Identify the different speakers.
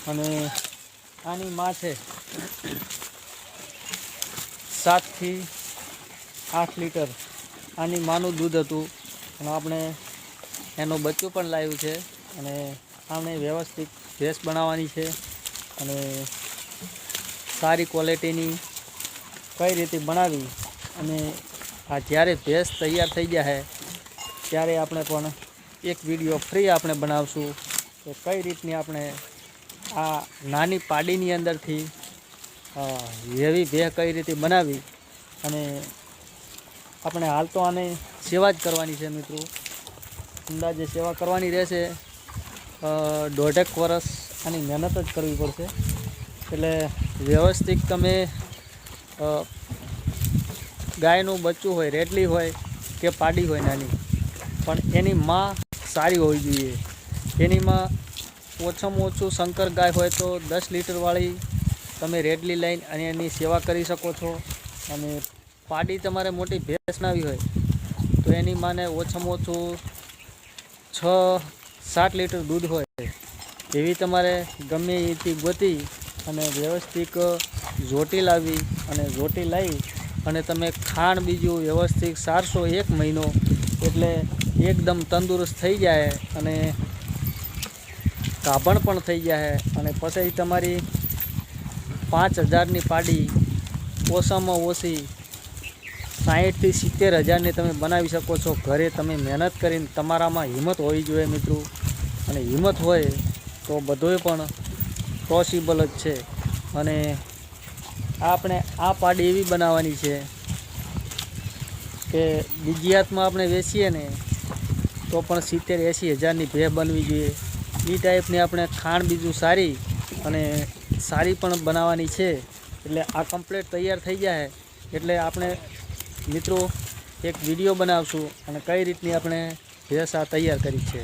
Speaker 1: અને આની માં છે 7 થી 8 લીટર આની માનું દૂધ હતું અને આપણે એનું બચ્ચું પણ લાવ્યું છે અને આપણે વ્યવસ્થિત ભેંસ બનાવવાની છે અને સારી ક્વોલિટીની કઈ રીતે બનાવી અને આ જ્યારે ભેંસ તૈયાર થઈ જાય ત્યારે આપણે પણ એક વિડીયો ફ્રી આપણે બનાવશું કે કઈ રીતની આપણે આ નાની પાડીની અંદરથી એવી ભેંસ કઈ રીતે બનાવી અને આપણે હાલ તો આને સેવા જ કરવાની છે મિત્રો. અંદાજે સેવા કરવાની રહેશે 1.5 વર્ષ આની મહેનત જ કરવી પડશે. એટલે વ્યવસ્થિત તમે ગાયનું બચ્ચું હોય, રેડલી હોય કે પાડી હોય નાની, પણ એની માં સારી હોવી જોઈએ. એની માં ઓછામાં ઓછું શંકર ગાય હોય તો 10 લીટરવાળી તમે રેડલી લઈને અને એની સેવા કરી શકો છો. અને પાડી તમારે મોટી ભેંસ નાવી હોય તો એની માને ઓછામાં ઓછું 6-7 લીટર દૂધ હોય એવી તમારે ગમે એથી ગોતી અને વ્યવસ્થિત જોટી લાવી અને જોટી લાવી અને તમે ખાણ બીજું વ્યવસ્થિત સારશો 1 મહિનો એટલે એકદમ તંદુરસ્ત થઈ જાય અને ગાભણ પણ થઈ જાય. અને પછી તમારી 5,000ની પાડી ઓછામાં ઓછી 60,000 થી 70,000ની તમે બનાવી શકો છો. ઘરે તમે મહેનત કરીને તમારામાં હિંમત હોવી જોઈએ મિત્રો. અને હિંમત હોય તો બધોય પણ પોસિબલ જ છે. અને આપણે આ પાડી એવી બનાવવાની છે કે બીજી હાથમાં આપણે વેચીએ ને તો પણ 70,000-80,000ની ભેંસ બનવી જોઈએ. એ ટાઈપની આપણે ખાણ બીજું સારી અને સારી પણ બનાવવાની છે. એટલે આ કમ્પ્લીટ તૈયાર થઈ જાય એટલે આપણે મિત્રો એક વિડીયો બનાવશું અને કઈ રીતની આપણે ભેંસ આ તૈયાર કરી છે.